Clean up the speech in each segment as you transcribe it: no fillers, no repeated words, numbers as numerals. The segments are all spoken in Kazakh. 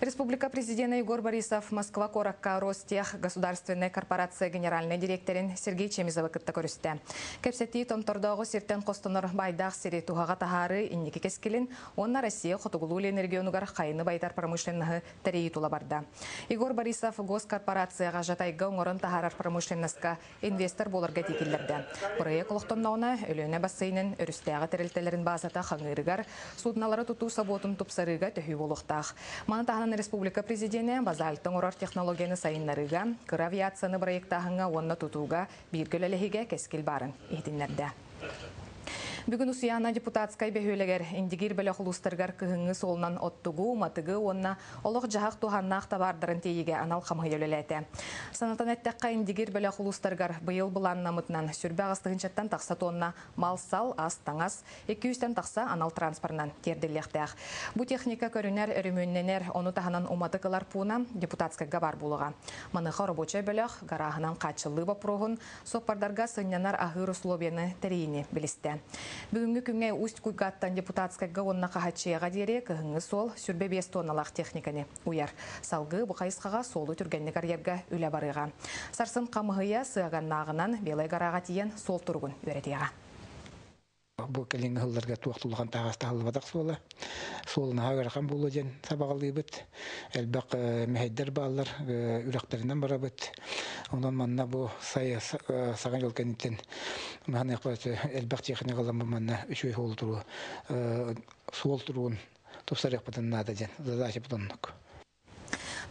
Республика президента Егор Борисов Москва Коракка Ростех государственная корпорация генеральный директорин Сергей Чемизова кытта көрісті. Кепсети томтордоғы сертен қостоныр байдақ сері туғаға тахары иннеке кескелін, онна Россия Хотугулули энергионугар қайыны байтар промышленнағы тәрейі тула барды. Егор Борисов госкорпорацияға жатайға оңырын тахарар промышленнасқа инвестор болырға текелерді. Проект олықтоннауына өліне бассейнін өрістіға тәрелтелерін базата қаңырығар, судналары тұту саботын тұпсарыға төхі болуқтақ. Манатағынан Республика президенті базальтың орар технологияны сайынларыға, кыр авиацияны проекттағыңа онына тұтуға біргіл әліге кескел барын ехтінлерді. Бүгін ұсияна депутатскай бәхөлегер индигир бәлі құлыстырғар күйіңі солынан оттуғу, матығы онына олық жағақ туғаннақ табардырын тейіге анал қамғы өлеләті. Санатан әттәққа индигир бәлі құлыстырғар бұйыл бұлан намытынан сүрбе ағыстығыншаттан тақса тонна мал-сал, ас-таңас, 200-тен тақса анал транспорнан терділіқтәқ. Бұ техника көрінер өрімөнненер оны тағынан уматықылар пуына депутатскайға бар болуға. Маныға робочай бәліқ гарағынан қатшылы бапырығын соппардарға сынянар ағыр условияны тәрейіне білісті. Бүгінгі күнге уст күйгаттан депутатскайға онына қағатшияға дере кіғіңі сол сүрбе 5 тонналақ техниканы уяр. Салғы бұқайысқаға солы түргенні карьерға үлі барыға. Сарсын қамығыя сығаған нағынан белай ғараға тиен сол тұрғын өретеға. Бұл кәлінгі ғылдарға туақтылған тағасты ғылбадақ солы. Солына ағарқан болу ден сабағалы бұд. Әлбәқ мәйдер бағалар үрақтарынан бара бұд. Онан манна бұл саған жол кәнеттен мәғаны әқпасы әлбәқ текіне қалан бұл манна үшөй ол тұру. Сол тұруын тұпсар әқпатын нады ден. Задачы бұдыннық.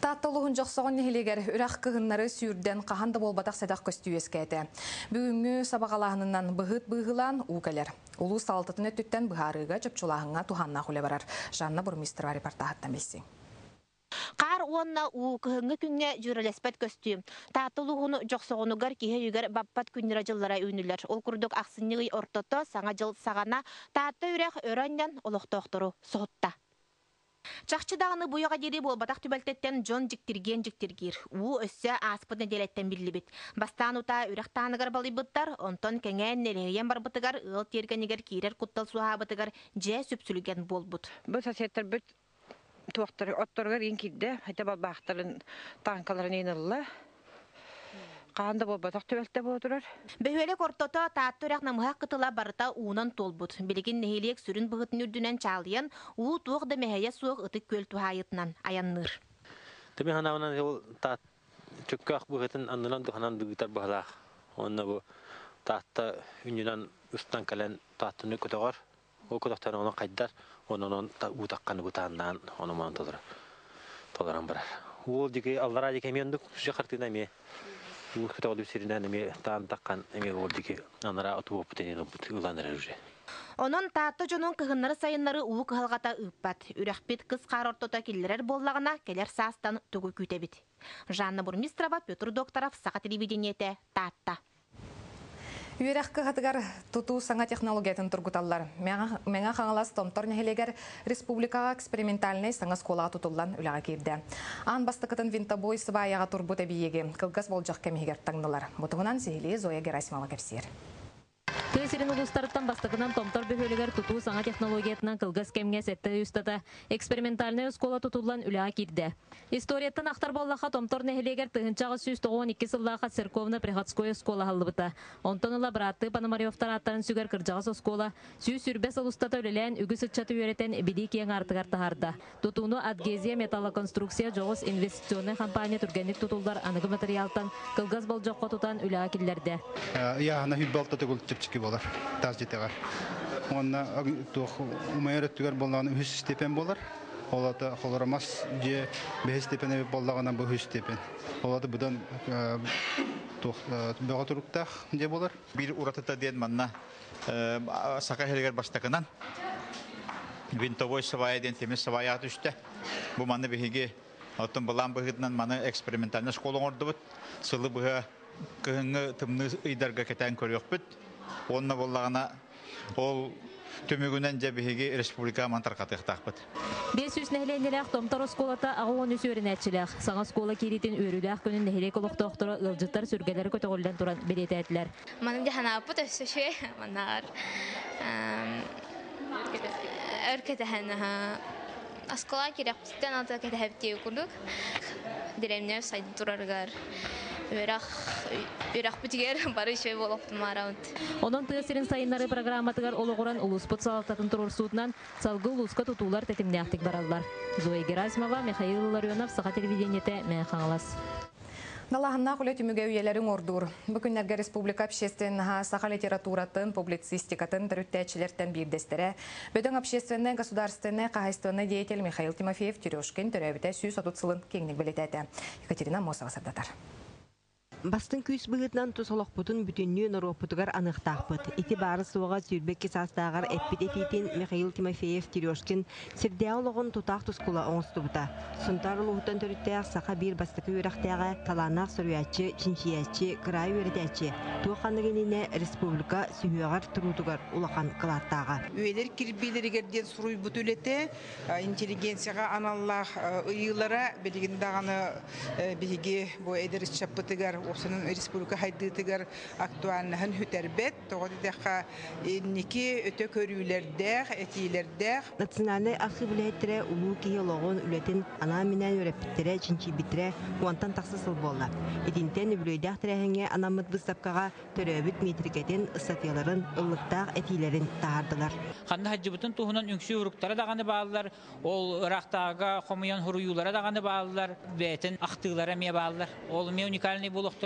Таттылығын жоқсағын нехелегер үрақ кығынлары сүйірден қағанды болбатақ сәдақ көсті өскәді. Бүгінгі сабағалағынынан бұғыт бұғылан ұғалар. Улу салтытын өттіттен бұғарыға жөпчулағыңа туғанна құлы барар. Жанна Бұрмистрова репортағыттан білсің. Қар онна у кыһыңы күнге жүрелеспет көстү. Татылугуну жоксогонугар киһе югар баппат күннера жыллара үнүлөр. Ол курдук аксынньыгы ортото саңа жыл сагана таатта үрек өрөннен олохтоохтору соотта. Чақчыдағыны бұйаға дері бол батақ түбәлтеттен жон жіктірген. У өссі аспыдны делеттен білі біт. Бастан ұта үректанығыр балы бұттар, онтон кәңән нелеген бар бұтығар, ұл тергенігер кейрер құттал суға бұтығар жә сөпсілген бол бұт. Бұл сәсеттер бүт туақтары оттырғыр ең кейді, әйті бал бақтарын таңқаларын енілі. Қағанда бол батақ түбәлтті бол тұрар. Бөхөлек ортото тааттырақ намыға қытыла барыта уынан толбут. Білген нехелек сүрін бұғытын үрдінен чалыян, уу туғды мәхәйе суық ұтық көл туғайытынан аянныр. Төбе ханавынан чөккақ бұғытын аннынан дұғанан бұғытар бұғылақ. Онына бұл таатта үнінен ұстан кәлен тааттыны көтіғар. Ол көтіқтен оны қайдар, оның ұтаққаны бұтағынан оны маған толыран барар. Ол деке аллара деке мендік жақартына ме. Күтіп алып серінен әме таан таққан әме олдеке анара атуып бұтенені ұланыры уже. Onun taatı jonun kıhınları sayınları uğu kıhalgata ıppat. Ürekbit kız qar ortota kellerer bollağına keler saastan tügü kütebit. Жанна Бурмистрова, Петр Докторов, Сақа телевидениете, Таатта. Үйерәққы қатығар тұту саңа технологиятын тұрғыталар. Мәңа қаңалас томтор нәхелегер республикаға экспериментальный саңа скола тұтылан үліға керді. Ан бастықытын винтобой сываяға тұрбыт әбиеге қылғас болжақ кәмегер таңдылар. Бұтығынан Сехиле Зоя Герасимова кәпсер. Көсерін ұлыстарыттан бастығынан томтор бөхөлігер тұту саңа технологиятынан қылғас кәмге сәтті үстата экспериментальный скола тұтылан үліға керді. Историятын ақтар боллаға томтор нәхелегер тұхынчағы 192 сыллаға церковно-приходское скола халыбыта. Онтон ұла братты Пономаревтар аттарын сүгер кыржағыз скола сүй сүрбес ұлыстата өлелән үгі сұтчаты өретен беді кең артығар тахарда. Тұтуыны Адгезия металлоконструкция жоғыз инвестиционный компания түргенlik тұтулдар анығы материалтан қылғас болжаққа тұтан үліға келдерді. Болар, таз жетеғар. Онна умайыр өттігер болағын үхіс степен болар. Олады қолырамас же бәйіз степен әбіп болағынан бұл үхіс степен. Олады бұдан бөға тұрықтақ де болар. Bir уратыта ден манна сақа хелгер бастақынан. Винтовой савая ден темес савая түшті. Бұл манны бігеге оттын болан бұғыдынан маны экспериментальны школың орды бұд. Сылы бұға күйіңі тымны ұйдарға кәтән көрек бұд. Онна боллағына ол төмігінен жәбігі республика мантар қатықтақ бұд. 500 нәхіленеләқ томтар осколата ағуын үсі өрін әтшіләқ. Саңа скола керетін өріләқ күнін нәхілек олықты оқтыры ұлжыттар сүргелері көтіғылдан тұран береті әтілер. Маным дәхана бұд өсі шөй, манар өркетәхін Аскала керек птен ата кете хәптей курдук. Деревня сайт тураргар. Үрах бүтигер бары шөй болып тумараут. Онон тыасырын сайыннары программатыгар олугуран улуспут салаттатын турурсуутунан салгы улуска тутуулар тетимнеактик бараллар. Зоя Герасимова, Михаил Ларионов, Саха телевидениете, Мехаңалас. Налаханна құлы түміге үйелерін ордур. Бүкіндерге республика общественного саха литературатын, публицистикатын түріттәчілерден бірдестері. Бөдің общественный, государственный, қағайстывный деятель Михаил Тимофеев Тюрешкин түрәбіті сүйіс отутсылын кеңнік білетәді. Екатерина Мосова сардадар. Бастың күйіс бұғытнан тұсолық бұтын бүтінні нұропытығар анықтақпыт. Эти бары суға сүйірбекке састағар әппет етейтін Михаил Тимофеев Тюрешкин сірдеғылығын тұтақ тұскула оңысты бұта. Сұнтар ұлғыттан түріттәғ сақа бір бастықы өріқтәға таланақ сұрыячы, чинчиячы, қырай өрітәчі. Туақанығыніне республика сүйеғар тұрудығар ұлақан қылаттаға. Өйлер кірбейлерігерден сұруй бұт өлеті, интеллигенцияға аналлақ ұйылара белігіндағаны бігі бұл әдіріс чаппытығар Осының республика хайдытыгар актуальныхын хүтербет, тоғыдыдаққа неке өте көрүлердәқ, әтейлердәқ. Национальный архивлеттері ұлу кейі лоғын үлетін ана менен өрәппеттері, чинчи бітірі уантан тақсысыл болла. Едінтен үлейдәқ тірәхіңе анамыд бұстапқаға төрәбіт метрикетін ұсатияларын, ұллықтақ әтейлерін тағардылар. Қанды хаджыбытын туғынан үңсі ұрықтары дағаны бағылар, ол ұрақтағы қомыян хуруюлары дағаны бағылар, бәтін ақтығылары ме бағылар. Ол ме уникальный болық.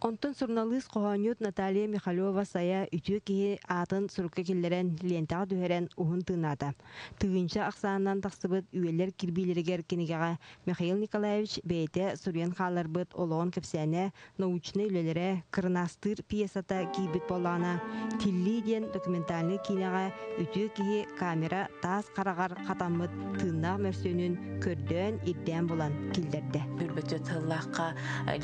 Онтон журналист Қоғанют Наталья Михайлова сая үтіе кейі атын сұрыққа келдерен лентаға дүйерен ұғын тыңнады. Тығынша ақсанынан тақсыбыт үйелер кірбейлерігер кенегеға Михаил Николаевич бәйті сүрен қалар бұд олығын көпсәне научны үлелері кырнастыр пьесата кейбіт болағына тилли ден документальны кейнеға үтіе кейі камера тас қарағар қатамыд тыңнақ мөрсөнін көрден ирден болан келдерді. Үрбіті тыллаққа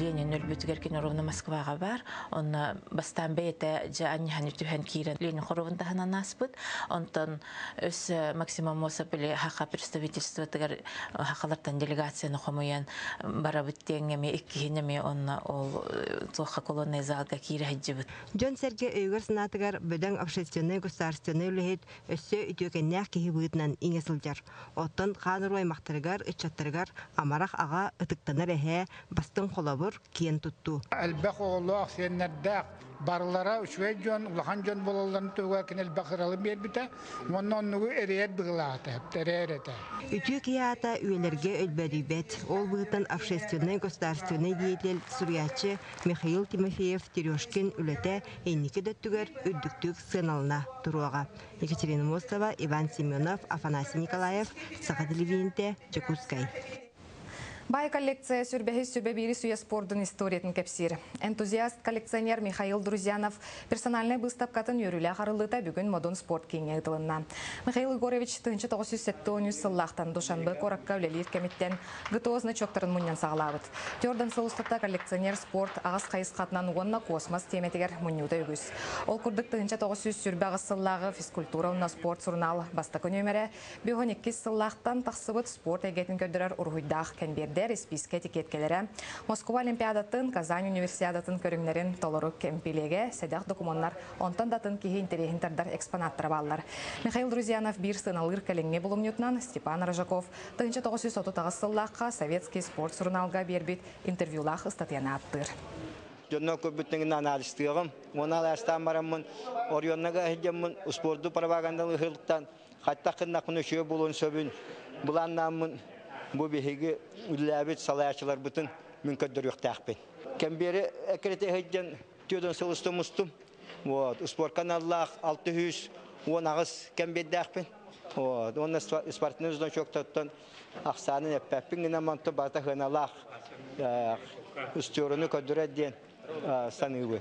Ленин үрбітігер ровно Москваға бар, онна бастан бейті жа анниханы түхен кейрен Ленин хоровындағына наспыд, онтан өз Максима Моса білі хақа представительство тігер хақалардан делегацияны қомыян бара бүттеңеме, иккихінеме онна ол тұлқа колонный залға кейрі хаджыбыд. Джон Серге өйгір сынатығар бөдің общественный государственный үліхет өсі үтөкеннәқ кейі бұғытнан иңесілдер. Оттан қанырой мақтырығар, үтчаттырығар амарақ аға үтіктаныр әхе бастың қолабыр кейін тұтту. Әлбәқ оғылы ақсенлердәқ барылара үшвей жон, ұлақан жон болаларын төғі кен әлбәқ ыралы бербіті, онын нүгі әрейет бұғылаты, әрейет әті. Үтіе кияата үйелерге өлбәдейбет. Ол бұғытан общественный государственный деятель Сурьячы Михаил Тимофеев Тюрешкин үлеті әйнікі дөттігер үддіктік сыналына тұруаға. Екатерина Мосова, Иван Семенов, Афанасий Николаев, Саха телевидениете, Чекускай. Бай коллекция сүрбәхи сүрбәбири суя спордың историятын кәпсир. Энтузиаст коллекционер Михаил Друзьянов персональный выставкатын йөрүлә харылыта бүгін модон спорт кеңе ытылынна. Михаил Егорович 1970 сыллақтан Душанбе коракка үлелер кәметтен ГТО значоктарын мұннан сағылабыд. Тёрдан сылыстықта коллекционер спорт ағыз қайысқатынан уонна космос теметігер мұннюда өгіз. Ол күрдік 1900 сүрбә ағыз сыллағы физкультура уна спорт сурнал бастақы нөмірі 12 сыллақтан тақсыбыд спорт әгетін көдірер ұрғыйдақ кәнберді списке этикеткелері. Москва Олимпиадатын, Казань универсиадатын көріңлерін толыру кемпилеге сәдәқ документтар онтан датын кейі интерехін тардар экспонаттар баллар. Михаил Друзьянов бір сыналыр кәліңге болымнютнан Степан Рожаков 1930 сыллаққа советский спорт журналға бербет интервьюлақ статьяны аттыр. Жонна көбүттеңін аналистығым, оны аластан барамын, орионнаға әйдемін, спорты пропагандалы ғылықтан, қатта қыннақын үшеу болуын сөбін, бұланнамын, bu bihigi üllabit salayçılar bütün mümkündür yok taqbin. Kemberi ekrete hejden tüyden sılıstımıştım. Spor kanallar 600 ağız kembedi taqbin. Onun sportunuzdan çok tuttan aksanın epepin yine mantı bata hınalar üstürünü ködüredden sanığı.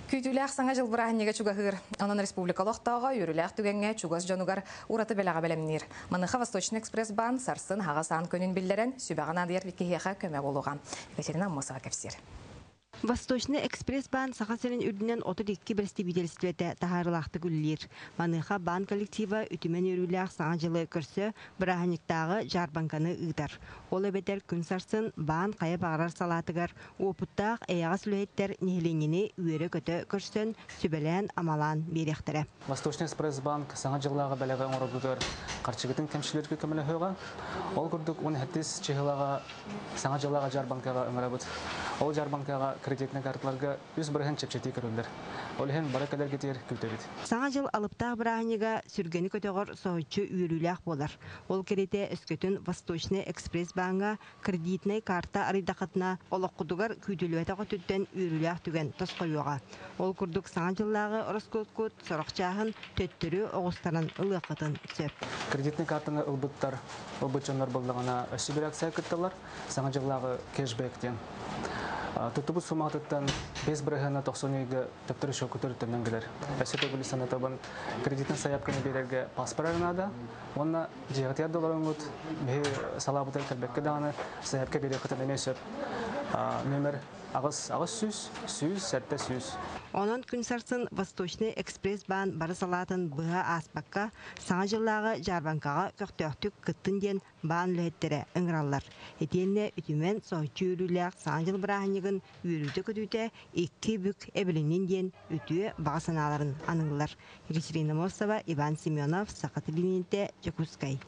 Күйтүләк саңа жыл бұрағынеге чугағыр. Онын республикалықтауға үріләк түгенге чугаз жонугар ураты бәліға бәлемнер. Маныға Восточный экспресс-бан сарсын хаға сан көнін білдерін сүбәғын адияр векеғеға көмек олуған. Екатерина Мосова кәпсер. Восточный экспресс-бан сақасырын үрдінен 32 бірісті беделістілеті тахарылақты күлілер. Маныға бан коллектива үтімен өріліғ саңа жылы көрсі біраханиктағы жарбанканы ұйдар. Ол әбетер күн сарсын бан қая бағарар салатығар, опыттақ әяға сүлейттер нехленені үйері көті көрсін сүбелен амалан беректірі. Восточный экспресс-бан саңа жыллағы бәлігі оңырдығыр қарчығытын кәмшілерге көмілі høйға. Ол күрдік 10 чехылаға саңа жыллағы жарбанкаға өңірі Ол жарбанкаға кредитный карталарға үз бірген чепчеті көрілдер. Олеген бары кәдер кетер күлтебет. Саңа жыл алыптақ бірағаныға сүргені көтеғыр соғытшы үйіріліғ болар. Ол керете өскөтін Восточный экспресс-банға кредитный карта аридақытына олыққыдығар күйтілуеті қөтіттен үйіріліғ түген тосқойуға. Ол күрдік саңа жыллағы ұрысқұт сұрақчағын төттірі оғыстарын ұлықытын сөп. Кредитный картаны ұлбыттар, ұлбытчанлар болдығына өсі бір акция күттілер, саңа жыллағы кэшбэктен. Тұттыбыз сумағыттан 5 бірігіні 90-егі төптірі шөкітір төмен келер. Әсет өбілі санатабын кредитін саяпкені берерге паспор арынады. Онына $10 өңгіт, бейі салабыдыр кірбекке дағаны саяпке берер қытын емесіп. Нөмір ағыз сүйіз, сәтті сүйіз. Онын күн сарсын Восточный экспресс-бан бары салатын бұға аспаққа саңа жыллағы жарбанкаға көқтөқтік күттін ден бан лөйттері ұңыралар. Етеніне үтімен соғытчы үріліғ саңа жыл бірағынығын үйірілді көтіуті 2 бүк әбілінен ден үтіе баға саналарын аныңылар. Екатерина Мосова, Иван Семенов, Сақаты Лининте, Чекускай.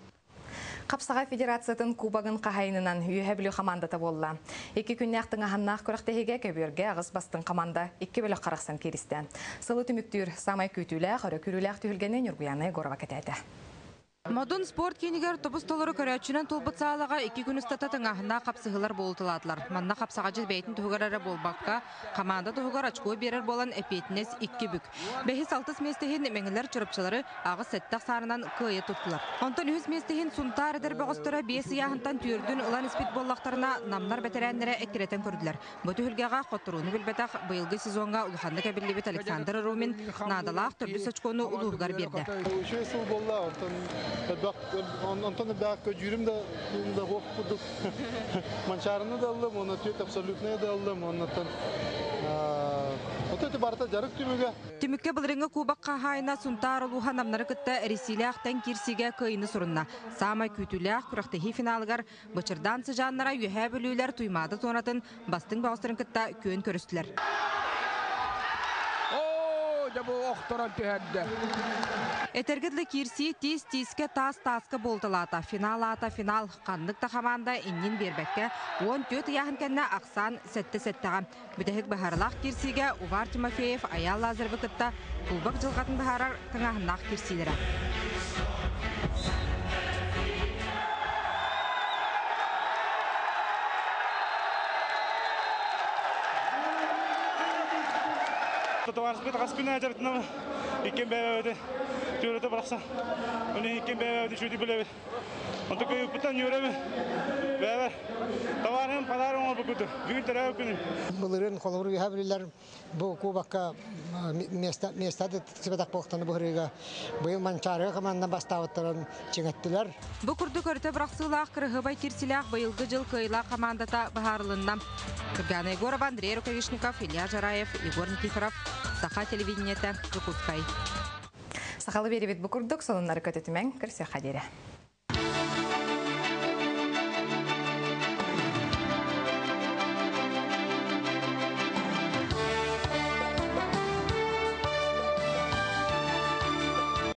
Қапсаға федерациятын кубагын қағайынынан үйе білі командата болла. 2 күннәқтің ағаннақ көріқтегеге көберге ағыз бастың команда 2 бөлі қарақсан керісті. Сылы түміктір самай күйтілі, қыры күрілі ақтүхілгені Нұргуяны Горова кетеді. Модун спорт кенигер тобус толору көрәтчінен толбыт сағалаға 2 күн ұстататын ағына қапсығылар болтыладылар. Манна қапсаға жыз бәйтін тұғырары болбаққа, команда тұғыр очко берер болан әпетінес 2 бүк. Бәхі 6 местехін мәңілер чұрыпчылары ағыз сәттақ сарынан күйе тұттылар. Онтан 100 местехін сұнтар әдір бағыстыра 5 яғынтан түйірдің ұлан іспет боллақтарына намнар бәтерәнлері әккеретін көрділер. Бұты хүлгеға қоттыруыны білбәтақ бұйылғы сезонға ұлғанды кәбірлебет Александр Румин надалақ түрді сачконы ұлығығар берді. Антон бәк жүрім де хоқ құдық. Маншарыны да алдым, оны түйет абсолютные да алдым, оннан өте барта жарық түміге. Түмікке бұлырыңы кубақ қағайына сұнтар ұлуға намнары күтті ресиліяқтан керсіге көйіні сұрынна. Самай күйтіліяқ күрақтығы финалығар бұчырдан сыжаннара үйе бөлілер туймады сонатын бастың бағыстырын күтті көн көрістілер. Этергедлі кирси тиз-тизке тас-тасқа болтылата. Финал қандықта қаманда иннен бербәкке 14 яғын кәнне ақсан сәтті-сәттіға. Бүтәхік бағарлақ кирсиге Увар Тимофеев аял лазырбы күтті құлбақ жылғатын бағарар тыңағынақ кирсилері. Товарыспет қаскүні әжартынам екен бәуәді түріті бірақса. Оны екен бәуәді шөйді біләбі. Онты көй ұппыттан үйірәбі. Бәуәр. Товарым, падарым ол бұкыды. Бүгін тәрәу күнім. Бұлырын қолығыры үйәбілілер бұл кубаққа местады сібетақ болықтаны бұғырыға. Бұл манчарыға командан бастауыттырын чеңеттілер. Бұл күрді көрті бірақсылақ кіріғы бай керсіліғ бұйылғы жыл көйла командата бағарылыннан. Кыргана Егорова, Андрей Рукавишников, Илья Жараев, Егор Никифоров, Саха телевидениеті, Жукутскай. Сақалы беребет бұкұрдық, солынлары көтетімен кірсе қадері.